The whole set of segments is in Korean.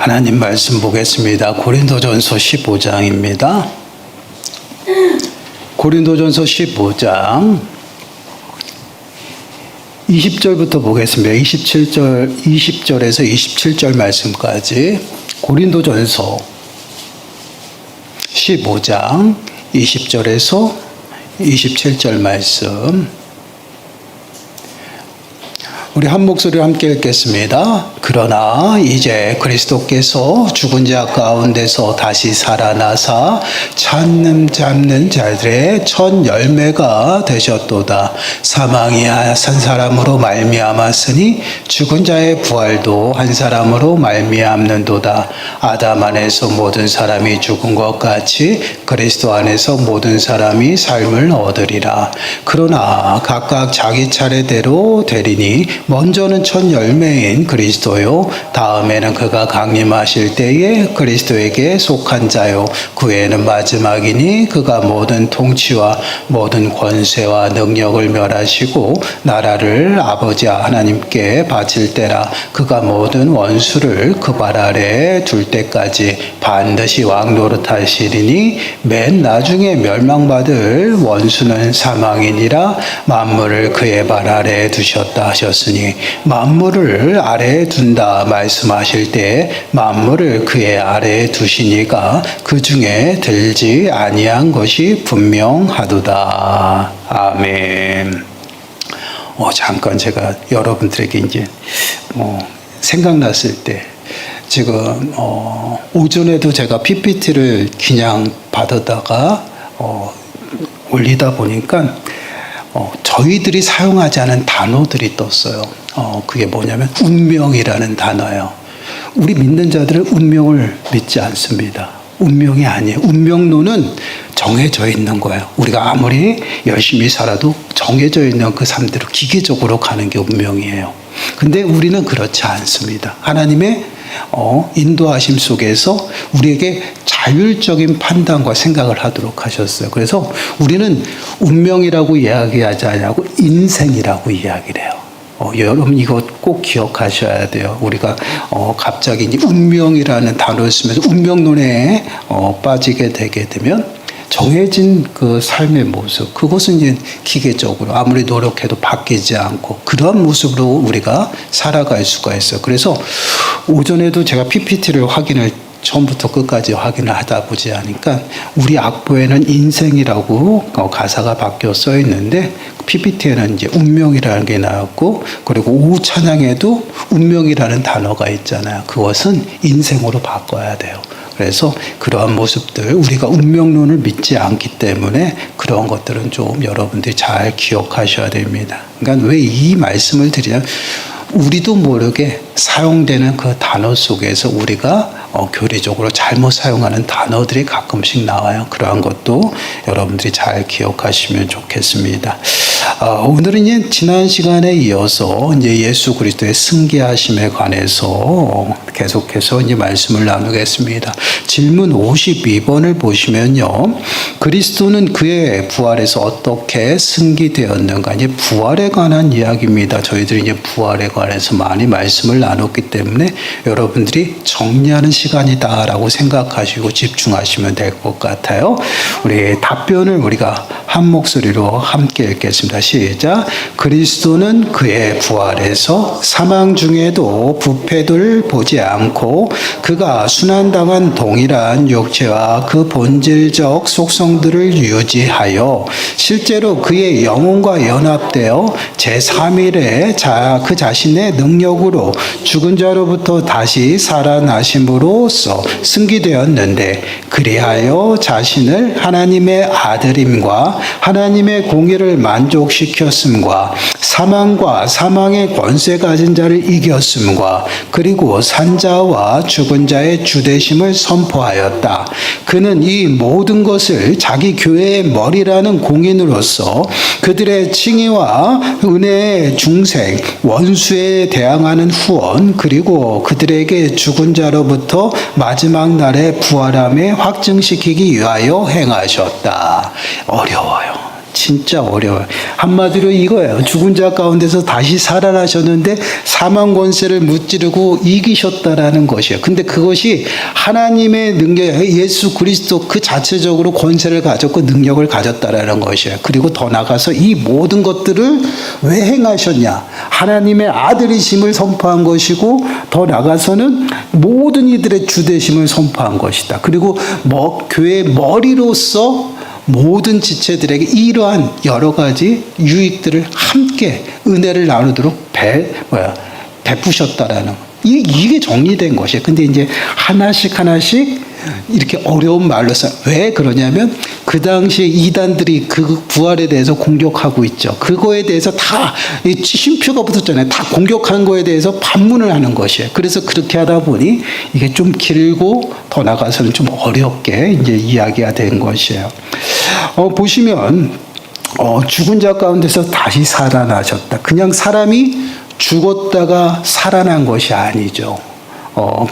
하나님 말씀 보겠습니다. 고린도전서 15장입니다. 고린도전서 15장 20절부터 보겠습니다. 20절에서 27절 말씀까지 고린도전서 15장 20절에서 27절 말씀 우리 한 목소리로 함께 읽겠습니다. 그러나 이제 그리스도께서 죽은 자 가운데서 다시 살아나사 잡는 자들의 첫 열매가 되셨도다. 사망이 한 사람으로 말미암았으니 죽은 자의 부활도 한 사람으로 말미암는도다. 아담 안에서 모든 사람이 죽은 것 같이 그리스도 안에서 모든 사람이 삶을 얻으리라. 그러나 각각 자기 차례대로 되리니 먼저는 첫 열매인 그리스도요, 다음에는 그가 강림하실 때에 그리스도에게 속한 자요, 그 후에는 마지막이니 그가 모든 통치와 모든 권세와 능력을 멸하시고 나라를 아버지 하나님께 바칠 때라. 그가 모든 원수를 그 발 아래에 둘 때까지 반드시 왕 노릇하시리니 맨 나중에 멸망받을 원수는 사망이니라. 만물을 그의 발 아래에 두셨다 하셨으니 만물을 아래에 둔다 말씀하실 때 만물을 그의 아래에 두시니가 그 중에 들지 아니한 것이 분명하도다. 아멘. 잠깐 제가 여러분들에게 이제 생각났을 때 지금 오전에도 제가 PPT를 그냥 받아다가 올리다 보니까 저희들이 사용하지 않은 단어들이 떴어요. 그게 뭐냐면 운명이라는 단어예요. 우리 믿는 자들은 운명을 믿지 않습니다. 운명이 아니에요. 운명론은 정해져 있는 거예요. 우리가 아무리 열심히 살아도 정해져 있는 그 삶대로 기계적으로 가는 게 운명이에요. 근데 우리는 그렇지 않습니다. 하나님의 인도하심 속에서 우리에게 자율적인 판단과 생각을 하도록 하셨어요. 그래서 우리는 운명이라고 이야기하지 않고 인생이라고 이야기를 해요. 여러분 이거 꼭 기억하셔야 돼요. 우리가 갑자기 이제 운명이라는 단어를 쓰면서 운명론에 빠지게 되게 되면 정해진 그 삶의 모습, 그것은 이제 기계적으로 아무리 노력해도 바뀌지 않고 그런 모습으로 우리가 살아갈 수가 있어요. 그래서 오전에도 제가 PPT를 처음부터 끝까지 확인을 하다 보지 않으니까 우리 악보에는 인생이라고 가사가 바뀌어 써 있는데 PPT에는 이제 운명이라는 게 나왔고, 그리고 오후 찬양에도 운명이라는 단어가 있잖아요. 그것은 인생으로 바꿔야 돼요. 그래서 그러한 모습들, 우리가 운명론을 믿지 않기 때문에 그런 것들은 좀 여러분들이 잘 기억하셔야 됩니다. 그러니까 왜 이 말씀을 드리냐면 우리도 모르게 사용되는 그 단어 속에서 우리가 교리적으로 잘못 사용하는 단어들이 가끔씩 나와요. 그러한 것도 여러분들이 잘 기억하시면 좋겠습니다. 오늘은 이제 지난 시간에 이어서 이제 예수 그리스도의 승계하심에 관해서 계속해서 이제 말씀을 나누겠습니다. 질문 52번을 보시면요, 그리스도는 그의 부활에서 어떻게 승계되었는가, 이제 부활에 관한 이야기입니다. 저희들이 이제 부활에 관해서 많이 말씀을 나눴기 때문에 여러분들이 정리하는 시간이다라고 생각하시고 집중하시면 될 것 같아요. 우리 답변을 우리가 한 목소리로 함께 읽겠습니다. 시작. 그리스도는 그의 부활에서 사망 중에도 부패를 보지 않고 그가 순환당한 동일한 육체와 그 본질적 속성들을 유지하여 실제로 그의 영혼과 연합되어 제3일에 그 자신의 능력으로 죽은 자로부터 다시 살아나심으로써 승계되었는데, 그리하여 자신을 하나님의 아들임과 하나님의 공의를 만족시켰음과 사망과 사망의 권세 가진 자를 이겼음과 그리고 산자와 죽은 자의 주되심을 선포하였다. 그는 이 모든 것을 자기 교회의 머리라는 공인으로서 그들의 칭의와 은혜의 중생, 원수에 대항하는 후원, 그리고 그들에게 죽은 자로부터 마지막 날에 부활함에 확증시키기 위하여 행하셨다. 어려워요. 진짜 어려워요. 한마디로 이거예요. 죽은 자 가운데서 다시 살아나셨는데 사망 권세를 무찌르고 이기셨다라는 것이에요. 근데 그것이 하나님의 능력, 예수 그리스도 그 자체적으로 권세를 가졌고 능력을 가졌다라는 것이에요. 그리고 더 나아가서 이 모든 것들을 왜 행하셨냐? 하나님의 아들이심을 선포한 것이고 더 나아가서는 모든 이들의 주되심을 선포한 것이다. 그리고 교회의 머리로서 모든 지체들에게 이러한 여러 가지 유익들을 함께 은혜를 나누도록 베푸셨다라는 이게 정리된 것이에요. 근데 이제 하나씩 이렇게 어려운 말로 써. 왜 그러냐면 그 당시에 이단들이 그 부활에 대해서 공격하고 있죠. 그거에 대해서 다 쉼표가 붙었잖아요. 다 공격한 거에 대해서 반문을 하는 것이에요. 그래서 그렇게 하다 보니 이게 좀 길고 더 나가서는 좀 어렵게 이제 이야기가 된 것이에요. 보시면 죽은 자 가운데서 다시 살아나셨다. 그냥 사람이 죽었다가 살아난 것이 아니죠.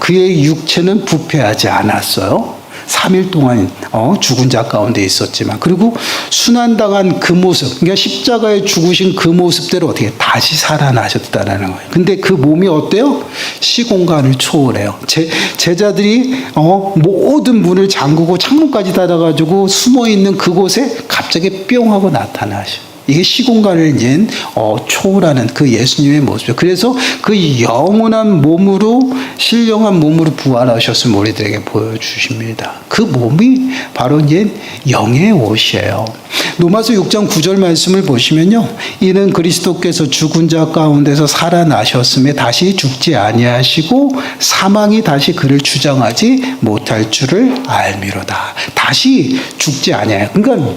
그의 육체는 부패하지 않았어요. 3일 동안 죽은 자 가운데 있었지만, 그리고 순환당한 그 모습, 그러니까 십자가에 죽으신 그 모습대로 어떻게 다시 살아나셨다는 거예요. 근데 그 몸이 어때요? 시공간을 초월해요. 제자들이 모든 문을 잠그고 창문까지 닫아가지고 숨어 있는 그곳에 갑자기 뿅 하고 나타나셔. 이게 시공간을 이제 초월하는 그 예수님의 모습이죠. 그래서 그 영원한 몸으로, 신령한 몸으로 부활하셨음을 우리들에게 보여주십니다. 그 몸이 바로 이제 영의 옷이에요. 로마서 6장 9절 말씀을 보시면요, 이는 그리스도께서 죽은 자 가운데서 살아나셨음에 다시 죽지 아니하시고 사망이 다시 그를 주장하지 못할 줄을 알미로다. 다시 죽지 아니해요. 그러니까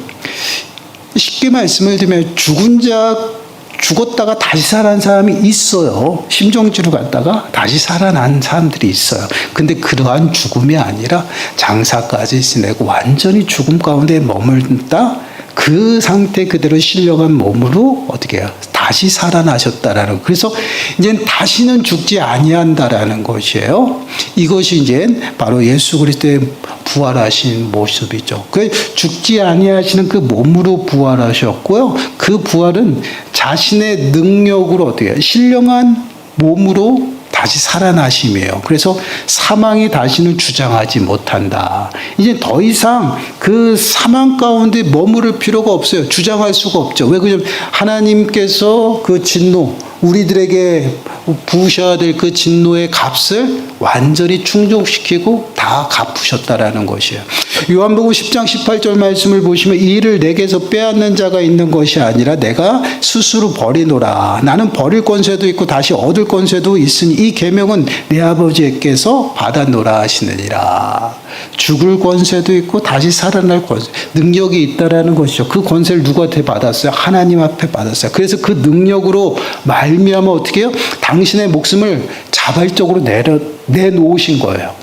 쉽게 말씀을 드리면 죽었다가 다시 살아난 사람이 있어요. 심정지로 갔다가 다시 살아난 사람들이 있어요. 근데 그러한 죽음이 아니라 장사까지 지내고 완전히 죽음 가운데 머물다 그 상태 그대로 신령한 몸으로 어떻게 해요? 다시 살아나셨다라는. 그래서 이제 다시는 죽지 아니한다라는 것이에요. 이것이 이제 바로 예수 그리스도의 부활하신 모습이죠. 그 죽지 아니하시는 그 몸으로 부활하셨고요. 그 부활은 자신의 능력으로 어떻게 해요? 신령한 몸으로 다시 살아나심이에요. 그래서 사망이 다시는 주장하지 못한다. 이제 더 이상 그 사망 가운데 머무를 필요가 없어요. 주장할 수가 없죠. 왜 그러냐면 하나님께서 그 진노, 우리들에게 부으셔야 될 그 진노의 값을 완전히 충족시키고 다 갚으셨다라는 것이에요. 요한복음 10장 18절 말씀을 보시면 이 일을 내게서 빼앗는 자가 있는 것이 아니라 내가 스스로 버리노라. 나는 버릴 권세도 있고 다시 얻을 권세도 있으니 이 계명은 내 아버지께서 받아노라 하시느니라. 죽을 권세도 있고 다시 살아날 권세, 능력이 있다라는 것이죠. 그 권세를 누구한테 받았어요? 하나님 앞에 받았어요. 그래서 그 능력으로 말미암아 어떻게 해요? 당신의 목숨을 자발적으로 내놓으신 거예요.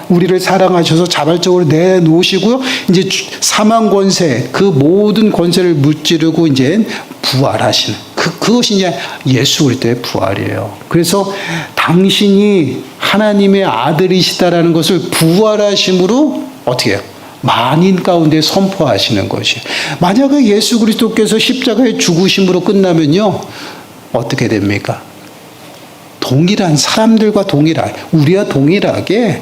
우리를 사랑하셔서 자발적으로 내놓으시고요. 이제 사망 권세, 그 모든 권세를 무찌르고 이제 부활하시는 그것이 이제 예수 그리스도의 부활이에요. 그래서 당신이 하나님의 아들이시다라는 것을 부활하심으로 어떻게 해요? 만인 가운데 선포하시는 것이에요. 만약에 예수 그리스도께서 십자가에 죽으심으로 끝나면요, 어떻게 됩니까? 동일한 사람들과 우리와 동일하게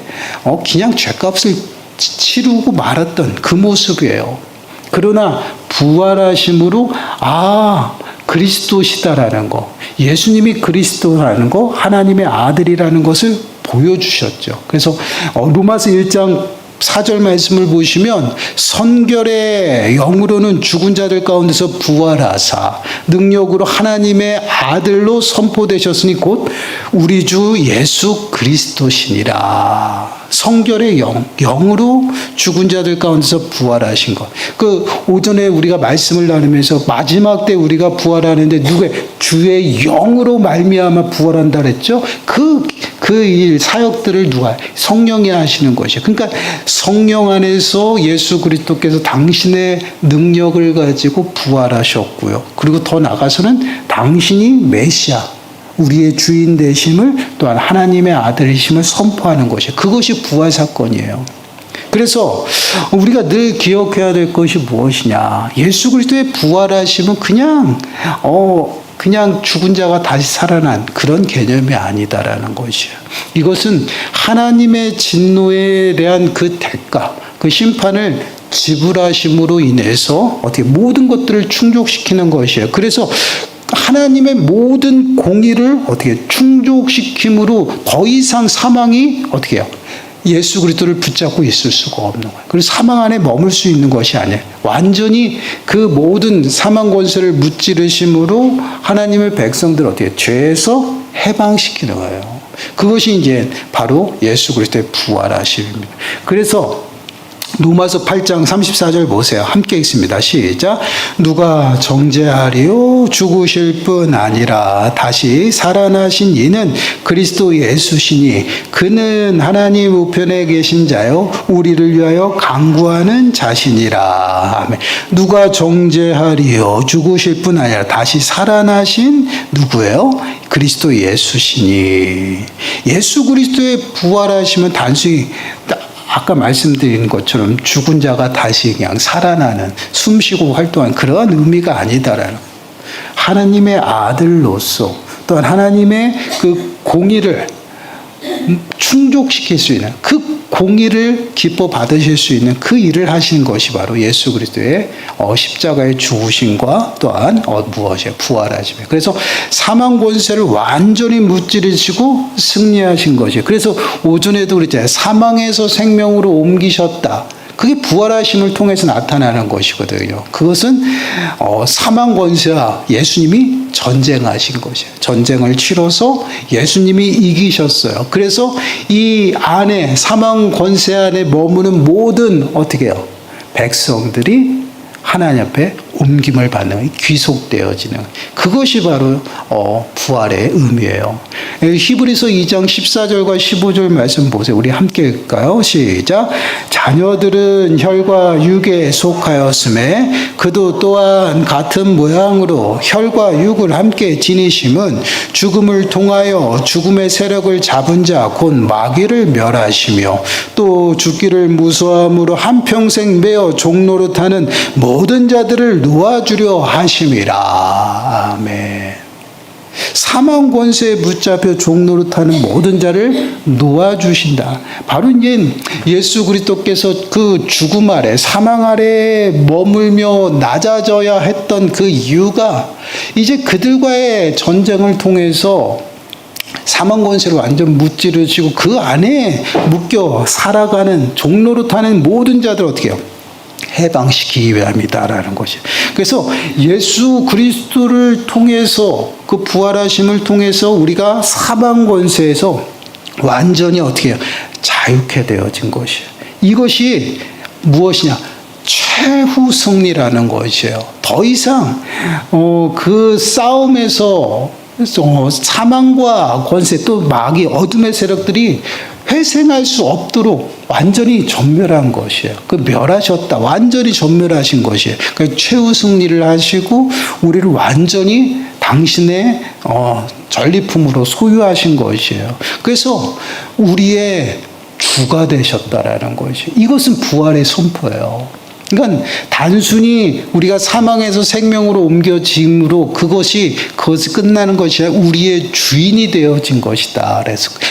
그냥 죄값을 치르고 말았던 그 모습이에요. 그러나 부활하심으로 그리스도시다라는 거, 예수님이 그리스도라는 거, 하나님의 아들이라는 것을 보여주셨죠. 그래서 로마서 1장 4절 말씀을 보시면 선결의 영으로는 죽은 자들 가운데서 부활하사 능력으로 하나님의 아들로 선포되셨으니 곧 우리 주 예수 그리스도시니라. 성결의 영으로 죽은 자들 가운데서 부활하신 것. 그 오전에 우리가 말씀을 나누면서 마지막 때 우리가 부활하는데 주의 영으로 말미암아 부활한다 그랬죠. 그 일 사역들을 누가 성령이 하시는 것이에요. 그러니까 성령 안에서 예수 그리스도께서 당신의 능력을 가지고 부활하셨고요. 그리고 더 나아가서는 당신이 메시아, 우리의 주인 되심을 또한 하나님의 아들이심을 선포하는 것이에요. 그것이 부활 사건이에요. 그래서 우리가 늘 기억해야 될 것이 무엇이냐. 예수 그리스도의 부활하심은 그냥 죽은 자가 다시 살아난 그런 개념이 아니다라는 것이에요. 이것은 하나님의 진노에 대한 그 대가, 그 심판을 지불하심으로 인해서 어떻게 모든 것들을 충족시키는 것이에요. 그래서 하나님의 모든 공의를 어떻게 충족시킴으로 더 이상 사망이 어떻게 해요? 예수 그리스도를 붙잡고 있을 수가 없는 거예요. 그래서 사망 안에 머물 수 있는 것이 아니에요. 완전히 그 모든 사망 권세를 무찌르심으로 하나님의 백성들을 어떻게 죄에서 해방시키는 거예요. 그것이 이제 바로 예수 그리스도의 부활하심입니다. 그래서 로마서 8장 34절 보세요. 함께 읽습니다. 시작. 누가 정죄하리요? 죽으실 뿐 아니라 다시 살아나신 이는 그리스도 예수시니 그는 하나님 우편에 계신 자요 우리를 위하여 간구하는 자신이라. 아멘. 누가 정죄하리요? 죽으실 뿐 아니라 다시 살아나신 누구예요? 그리스도 예수시니. 예수 그리스도의 부활하심은 단순히 아까 말씀드린 것처럼 죽은 자가 다시 그냥 살아나는, 숨쉬고 활동한 그러한 의미가 아니다라는, 하나님의 아들로서 또한 하나님의 그 공의를 충족시킬 수 있는, 그 공의를 기뻐 받으실 수 있는 그 일을 하신 것이 바로 예수 그리스도의 십자가의 죽으심과 또한 무엇이에요? 부활하심이에요. 그래서 사망 권세를 완전히 무찌르시고 승리하신 것이에요. 그래서 오전에도 그랬잖아요. 사망에서 생명으로 옮기셨다. 그게 부활하심을 통해서 나타나는 것이거든요. 그것은 사망 권세와 예수님이 전쟁하신 것이에요. 전쟁을 치러서 예수님이 이기셨어요. 그래서 이 안에 사망 권세 안에 머무는 모든 어떻게 해요? 백성들이 하나님 앞에 옮김을 받는, 귀속되어지는, 그것이 바로 부활의 의미예요. 히브리서 2장 14절과 15절 말씀 보세요. 우리 함께 읽을까요? 시작. 자녀들은 혈과 육에 속하였음에 그도 또한 같은 모양으로 혈과 육을 함께 지니심은 죽음을 통하여 죽음의 세력을 잡은 자 곧 마귀를 멸하시며 또 죽기를 무서함으로 한평생 매어 종노릇하는 모든 자들을 놓아주려 하심이라. 아멘. 사망 권세에 붙잡혀 종노릇하는 모든 자를 놓아주신다. 바로 이제 예수 그리스도께서 그 죽음 아래, 사망 아래 머물며 낮아져야 했던 그 이유가 이제 그들과의 전쟁을 통해서 사망 권세를 완전 무찌르시고 그 안에 묶여 살아가는, 종노릇하는 모든 자들 어떻게 해요? 해방시키기 위함이다라는 것이. 그래서 예수 그리스도를 통해서, 그 부활하심을 통해서 우리가 사망 권세에서 완전히 어떻게 해요? 자유케 되어진 것이에요. 이것이 무엇이냐? 최후 승리라는 것이에요. 더 이상 그 싸움에서 사망과 권세, 또 마귀, 어둠의 세력들이 회생할 수 없도록 완전히 전멸한 것이에요. 그 멸하셨다. 완전히 전멸하신 것이에요. 그러니까 최후 승리를 하시고 우리를 완전히 당신의 전리품으로 소유하신 것이에요. 그래서 우리의 주가 되셨다라는 것이에요. 이것은 부활의 선포예요. 그러니까 단순히 우리가 사망에서 생명으로 옮겨짐으로 그것이 끝나는 것이 아니라 우리의 주인이 되어진 것이다.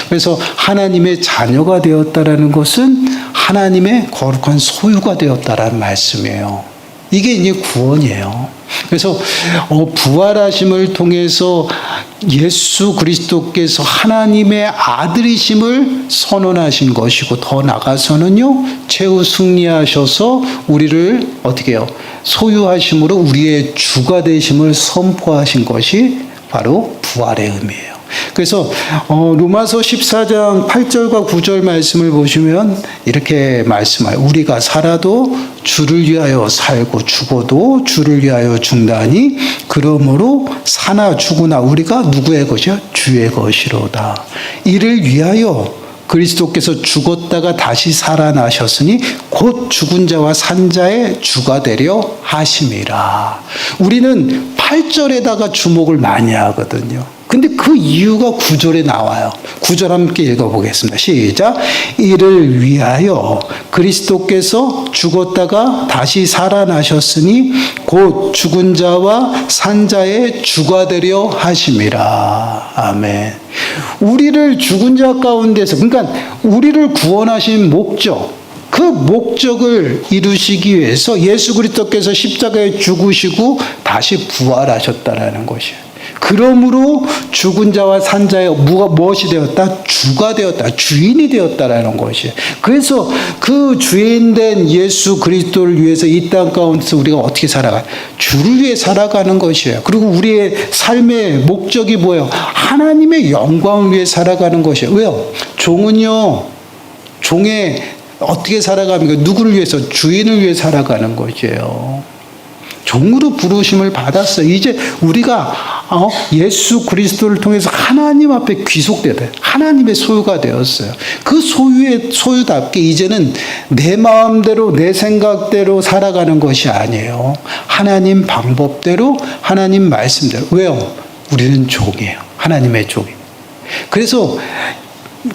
그래서 하나님의 자녀가 되었다라는 것은 하나님의 거룩한 소유가 되었다라는 말씀이에요. 이게 이제 구원이에요. 그래서 부활하심을 통해서 예수 그리스도께서 하나님의 아들이심을 선언하신 것이고, 더 나아가서는요, 최후 승리하셔서 우리를 어떻게 해요? 소유하심으로 우리의 주가 되심을 선포하신 것이 바로 부활의 의미예요. 그래서 로마서 14장 8절과 9절 말씀을 보시면 이렇게 말씀해요. 우리가 살아도 주를 위하여 살고 죽어도 주를 위하여 죽나니 그러므로 사나 죽으나 우리가 누구의 것이요? 주의 것이로다. 이를 위하여 그리스도께서 죽었다가 다시 살아나셨으니 곧 죽은 자와 산 자의 주가 되려 하심이라. 우리는 8절에다가 주목을 많이 하거든요. 근데 그 이유가 9절에 나와요. 9절 함께 읽어보겠습니다. 시작. 이를 위하여 그리스도께서 죽었다가 다시 살아나셨으니 곧 죽은 자와 산 자의 주가 되려 하심이라. 아멘. 우리를 죽은 자 가운데서, 그러니까 우리를 구원하신 목적, 그 목적을 이루시기 위해서 예수 그리스도께서 십자가에 죽으시고 다시 부활하셨다라는 것이에요. 그러므로 죽은 자와 산 자의 무엇이 되었다? 주가 되었다. 주인이 되었다라는 것이에요. 그래서 그 주인된 예수 그리스도를 위해서 이 땅 가운데서 우리가 어떻게 살아가요? 주를 위해 살아가는 것이에요. 그리고 우리의 삶의 목적이 뭐예요? 하나님의 영광을 위해 살아가는 것이에요. 왜요? 종은요, 종의 어떻게 살아갑니까? 누구를 위해서? 주인을 위해 살아가는 것이에요. 종으로 부르심을 받았어요. 이제 우리가 예수 그리스도를 통해서 하나님 앞에 귀속되다. 하나님의 소유가 되었어요. 그 소유답게 이제는 내 마음대로 내 생각대로 살아가는 것이 아니에요. 하나님 방법대로, 하나님 말씀대로. 왜요? 우리는 종이에요. 하나님의 종이에요. 그래서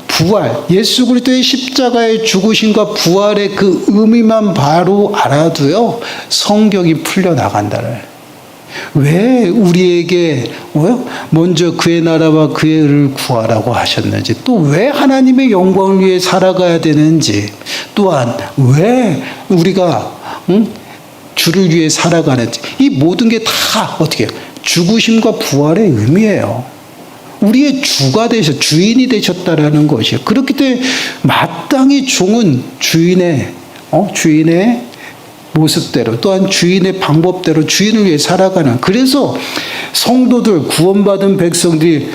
부활, 예수 그리스도의 십자가의 죽으심과 부활의 그 의미만 바로 알아도요, 성경이 풀려나간다는. 왜 우리에게 먼저 그의 나라와 그의 의를 구하라고 하셨는지, 또 왜 하나님의 영광을 위해 살아가야 되는지, 또한 왜 우리가 주를 위해 살아가는지, 이 모든 게 다 어떻게 해요? 죽으심과 부활의 의미예요. 우리의 주가 주인이 되셨다라는 것이에요. 그렇기 때문에 마땅히 종은 주인의 모습대로, 또한 주인의 방법대로 주인을 위해 살아가는. 그래서 성도들, 구원받은 백성들이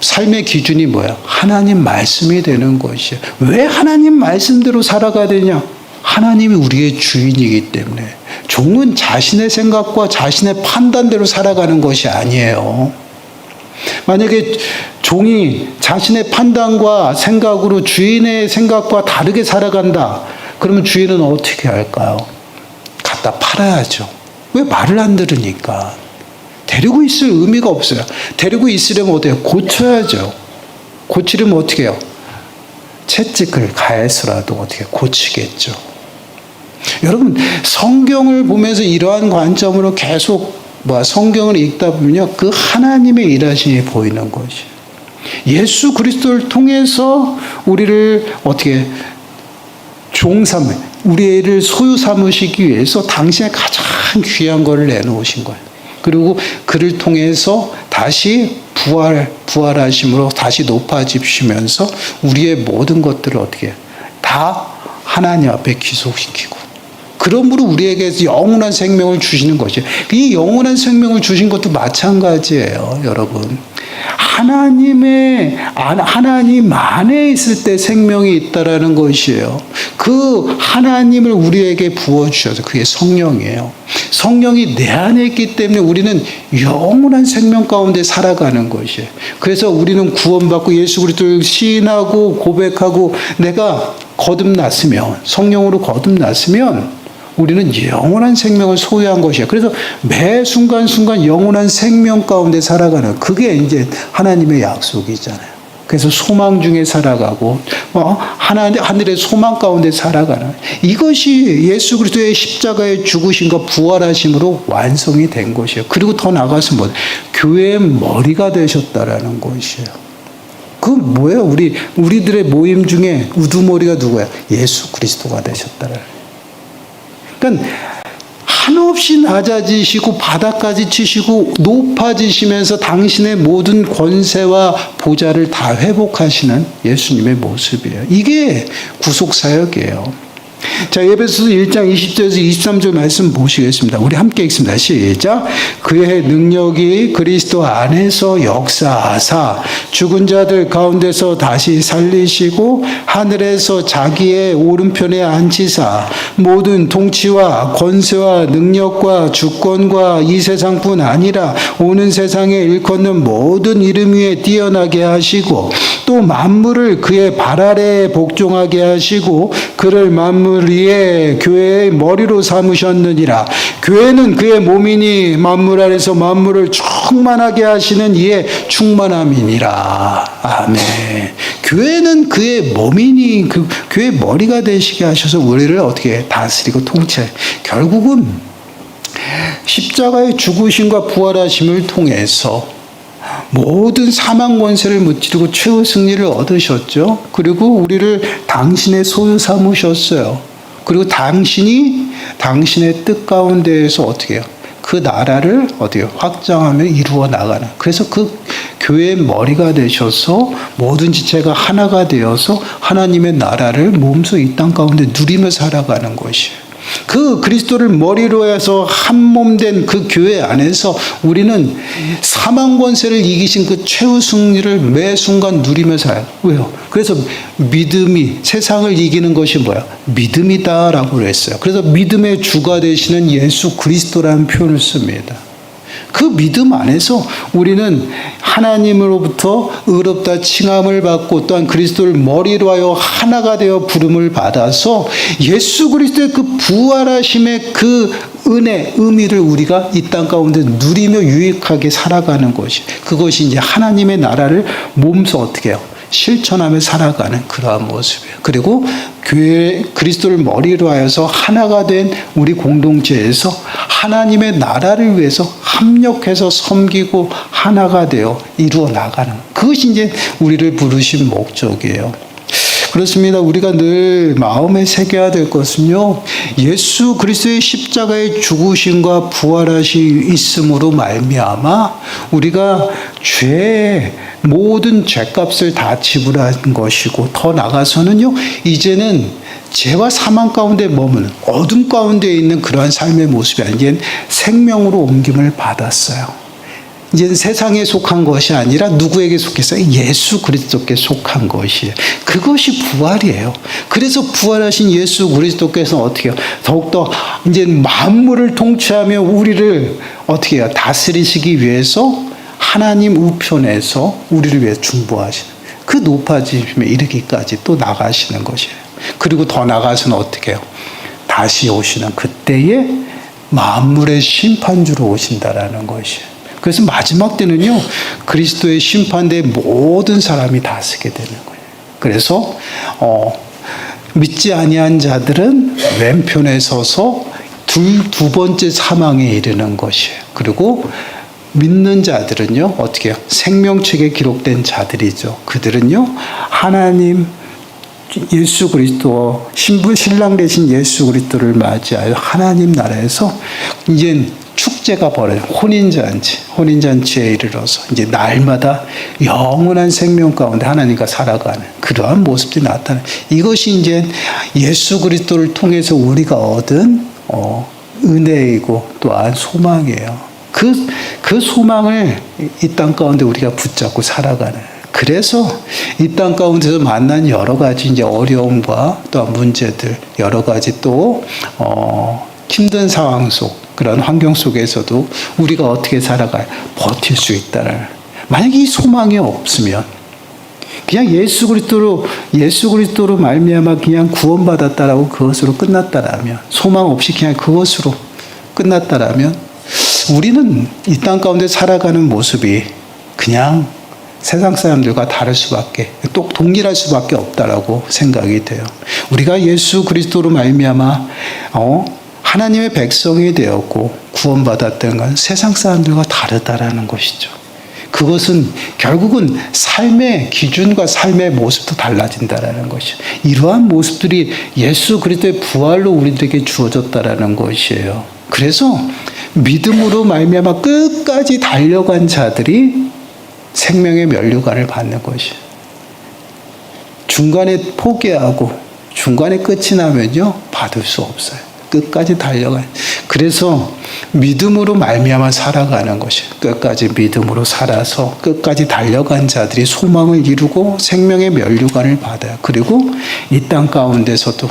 삶의 기준이 뭐야? 하나님 말씀이 되는 것이에요. 왜 하나님 말씀대로 살아가야 되냐? 하나님이 우리의 주인이기 때문에. 종은 자신의 생각과 자신의 판단대로 살아가는 것이 아니에요. 만약에 종이 자신의 판단과 생각으로 주인의 생각과 다르게 살아간다. 그러면 주인은 어떻게 할까요? 갖다 팔아야죠. 왜? 말을 안 들으니까. 데리고 있을 의미가 없어요. 데리고 있으려면 어때요? 고쳐야죠. 고치려면 어떻게 해요? 채찍을 가해서라도 어떻게 고치겠죠. 여러분, 성경을 보면서 이러한 관점으로 계속 성경을 읽다 보면요, 그 하나님의 일하심이 보이는 것이에요. 예수 그리스도를 통해서 우리를 어떻게 우리를 소유 삼으시기 위해서 당신의 가장 귀한 것을 내놓으신 거예요. 그리고 그를 통해서 다시 부활하심으로 다시 높아지시면서 우리의 모든 것들을 어떻게 다 하나님 앞에 귀속시키고, 그러므로 우리에게 영원한 생명을 주시는 것이에요. 이 영원한 생명을 주신 것도 마찬가지예요, 여러분. 하나님 안에 있을 때 생명이 있다라는 것이에요. 그 하나님을 우리에게 부어주셔서 그게 성령이에요. 성령이 내 안에 있기 때문에 우리는 영원한 생명 가운데 살아가는 것이에요. 그래서 우리는 구원받고 예수 그리스도를 시인하고 고백하고 내가 거듭났으면, 성령으로 거듭났으면 우리는 영원한 생명을 소유한 것이에요. 그래서 매 순간순간 영원한 생명 가운데 살아가는, 그게 이제 하나님의 약속이잖아요. 그래서 소망 중에 살아가고 하늘의 소망 가운데 살아가는, 이것이 예수 그리스도의 십자가의 죽으심과 부활하심으로 완성이 된 것이에요. 그리고 더 나아가서 교회의 머리가 되셨다라는 것이에요. 그 뭐예요? 우리들의 모임 중에 우두머리가 누구야? 예수 그리스도가 되셨다라는. 그러니까 한없이 낮아지시고 바닥까지 치시고 높아지시면서 당신의 모든 권세와 보좌를 다 회복하시는 예수님의 모습이에요. 이게 구속사역이에요. 자, 에베소서 1장 20절에서 23절 말씀 보시겠습니다. 우리 함께 읽습니다. 시작. 그의 능력이 그리스도 안에서 역사하사 죽은 자들 가운데서 다시 살리시고 하늘에서 자기의 오른편에 앉히사 모든 통치와 권세와 능력과 주권과 이 세상뿐 아니라 오는 세상에 일컫는 모든 이름 위에 뛰어나게 하시고 또 만물을 그의 발 아래에 복종하게 하시고 그를 만물 만물 위에 교회의 머리로 삼으셨느니라. 교회는 그의 몸이니 만물 안에서 만물을 충만하게 하시는 이의 충만함이니라. 아멘. 교회는 그의 몸이니 그 교회의 머리가 되시게 하셔서 우리를 어떻게 다스리고 통치해. 결국은 십자가의 죽으심과 부활하심을 통해서 모든 사망 권세를 무찌르고 최후 승리를 얻으셨죠. 그리고 우리를 당신의 소유 삼으셨어요. 그리고 당신이 당신의 뜻 가운데에서 어떻게 해요? 그 나라를 어떻게 확장하며 이루어 나가는. 그래서 그 교회의 머리가 되셔서 모든 지체가 하나가 되어서 하나님의 나라를 몸소 이 땅 가운데 누리며 살아가는 것이에요. 그 그리스도를 머리로 해서 한 몸 된 그 교회 안에서 우리는 사망 권세를 이기신 그 최후 승리를 매 순간 누리며 살아요. 왜요? 그래서 믿음이 세상을 이기는 것이 뭐야? 믿음이다라고 그랬어요. 그래서 믿음의 주가 되시는 예수 그리스도라는 표현을 씁니다. 그 믿음 안에서 우리는 하나님으로부터 의롭다 칭함을 받고 또한 그리스도를 머리로 하여 하나가 되어 부름을 받아서 예수 그리스도의 그 부활하심의 그 은혜, 의미를 우리가 이 땅 가운데 누리며 유익하게 살아가는 것이, 그것이 이제 하나님의 나라를 몸소 어떻게 해요? 실천하며 살아가는 그러한 모습이에요. 그리고 교회 그리스도를 머리로 하여서 하나가 된 우리 공동체에서 하나님의 나라를 위해서 합력해서 섬기고 하나가 되어 이루어 나가는, 그것이 이제 우리를 부르신 목적이에요. 그렇습니다. 우리가 늘 마음에 새겨야 될 것은요, 예수 그리스도의 십자가의 죽으심과 부활하심이 있음으로 말미암아 우리가 죄의 모든 죄값을 다 지불한 것이고, 더 나아가서는요, 이제는 죄와 사망 가운데 머무는 어둠 가운데 있는 그러한 삶의 모습이 아니라 이제는 생명으로 옮김을 받았어요. 이제는 세상에 속한 것이 아니라 누구에게 속했어요? 예수 그리스도께 속한 것이에요. 그것이 부활이에요. 그래서 부활하신 예수 그리스도께서 어떻게 해요? 더욱더 이제 만물을 통치하며 우리를 어떻게 해요? 다스리시기 위해서 하나님 우편에서 우리를 위해 중보하시는 그 높아짐에 이르기까지 또 나가시는 것이에요. 그리고 더 나가서는 어떻게 해요? 다시 오시는 그때에 만물의 심판주로 오신다라는 것이에요. 그래서 마지막 때는요, 그리스도의 심판대에 모든 사람이 다 서게 되는 거예요. 그래서 믿지 아니한 자들은 왼편에 서서 두 번째 사망에 이르는 것이에요. 그리고 믿는 자들은요, 어떻게 해요? 생명책에 기록된 자들이죠. 그들은요, 하나님 예수 그리스도 신랑 되신 예수 그리스도를 맞이하여 하나님 나라에서 이제 축제가 벌어요. 혼인잔치에 이르러서 이제 날마다 영원한 생명 가운데 하나님과 살아가는 그러한 모습들이 나타나요. 이것이 이제 예수 그리스도를 통해서 우리가 얻은 은혜이고 또한 소망이에요. 그 소망을 이 땅 가운데 우리가 붙잡고 살아가는. 그래서 이 땅 가운데서 만난 여러 가지 이제 어려움과 또 문제들, 여러 가지 또 힘든 상황 속, 그런 환경 속에서도 우리가 어떻게 살아가야 버틸 수 있다는. 만약에 이 소망이 없으면 그냥 예수 그리스도로 말미암아 그냥 구원받았다라고 그것으로 끝났다라면, 소망 없이 그냥 그것으로 끝났다라면 우리는 이 땅 가운데 살아가는 모습이 그냥 세상 사람들과 다를 수밖에, 또 동일할 수밖에 없다라고 생각이 돼요. 우리가 예수 그리스도로 말미암아 하나님의 백성이 되었고 구원받았던 건 세상 사람들과 다르다라는 것이죠. 그것은 결국은 삶의 기준과 삶의 모습도 달라진다라는 것이죠. 이러한 모습들이 예수 그리스도의 부활로 우리들에게 주어졌다라는 것이에요. 그래서 믿음으로 말미암아 끝까지 달려간 자들이 생명의 면류관을 받는 것이에요. 중간에 포기하고 중간에 끝이 나면요, 받을 수 없어요. 끝까지 달려가요. 그래서 믿음으로 말미암아 살아가는 것이, 끝까지 믿음으로 살아서 끝까지 달려간 자들이 소망을 이루고 생명의 면류관을 받아요. 그리고 이 땅 가운데서도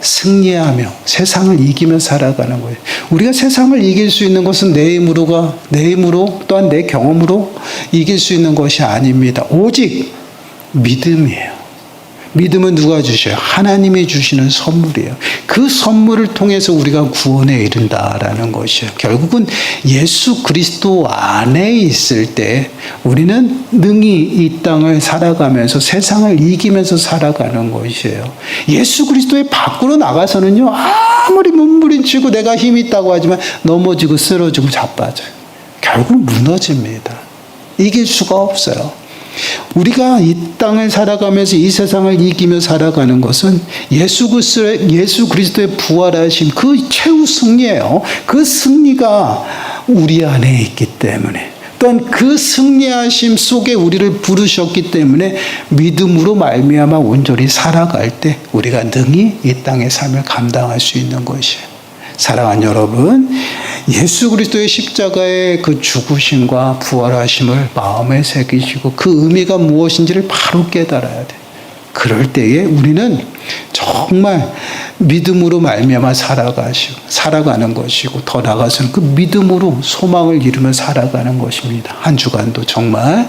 승리하며 세상을 이기며 살아가는 거예요. 우리가 세상을 이길 수 있는 것은 내 힘으로 또한 내 경험으로 이길 수 있는 것이 아닙니다. 오직 믿음이에요. 믿음은 누가 주셔요? 하나님이 주시는 선물이에요. 그 선물을 통해서 우리가 구원에 이른다라는 것이에요. 결국은 예수 그리스도 안에 있을 때 우리는 능히 이 땅을 살아가면서 세상을 이기면서 살아가는 것이에요. 예수 그리스도의 밖으로 나가서는요, 아무리 몸부림치고 내가 힘이 있다고 하지만 넘어지고 쓰러지고 자빠져요. 결국 무너집니다. 이길 수가 없어요. 우리가 이 땅을 살아가면서 이 세상을 이기며 살아가는 것은 예수 그리스도의 부활하심 그 최후 승리예요. 그 승리가 우리 안에 있기 때문에, 또한 그 승리하심 속에 우리를 부르셨기 때문에 믿음으로 말미암아 온전히 살아갈 때 우리가 능히 이 땅의 삶을 감당할 수 있는 것이에요. 사랑하는 여러분, 예수 그리스도의 십자가의 그 죽으심과 부활하심을 마음에 새기시고 그 의미가 무엇인지를 바로 깨달아야 돼요. 그럴 때에 우리는 정말 믿음으로 말미암아 살아가는 것이고, 더 나아가서는 그 믿음으로 소망을 이루며 살아가는 것입니다. 한 주간도 정말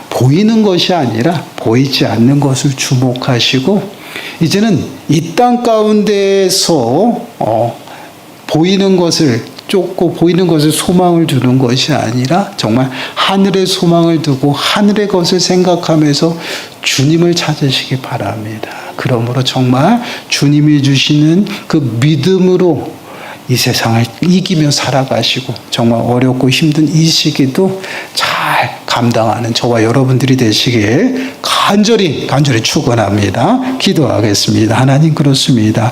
보이는 것이 아니라 보이지 않는 것을 주목하시고, 이제는 이 땅 가운데에서 보이는 것을 쫓고 보이는 것을 소망을 두는 것이 아니라 정말 하늘의 소망을 두고 하늘의 것을 생각하면서 주님을 찾으시기 바랍니다. 그러므로 정말 주님이 주시는 그 믿음으로 이 세상을 이기며 살아가시고 정말 어렵고 힘든 이 시기도 잘 감당하는 저와 여러분들이 되시길 간절히 축원합니다. 기도하겠습니다. 하나님, 그렇습니다.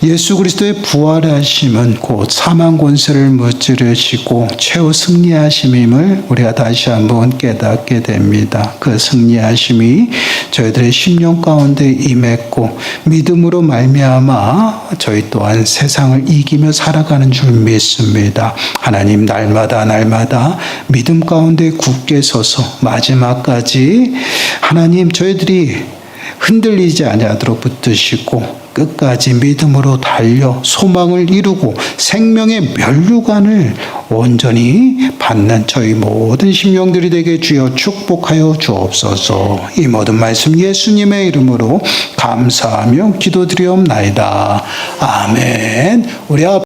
예수 그리스도의 부활하심은 곧 사망 권세를 무찌르시고 최후 승리하심임을 우리가 다시 한번 깨닫게 됩니다. 그 승리하심이 저희들의 심령 가운데 임했고 믿음으로 말미암아 저희 또한 세상을 이기며 살아가는 줄 믿습니다. 하나님, 날마다 믿음 가운데 굳게 서서 마지막까지 하나님 저희들이 흔들리지 아니하도록 붙드시고 끝까지 믿음으로 달려 소망을 이루고 생명의 면류관을 온전히 받는 저희 모든 심령들이 되게 주여 축복하여 주옵소서. 이 모든 말씀 예수님의 이름으로 감사하며 기도드리옵나이다. 아멘. 우리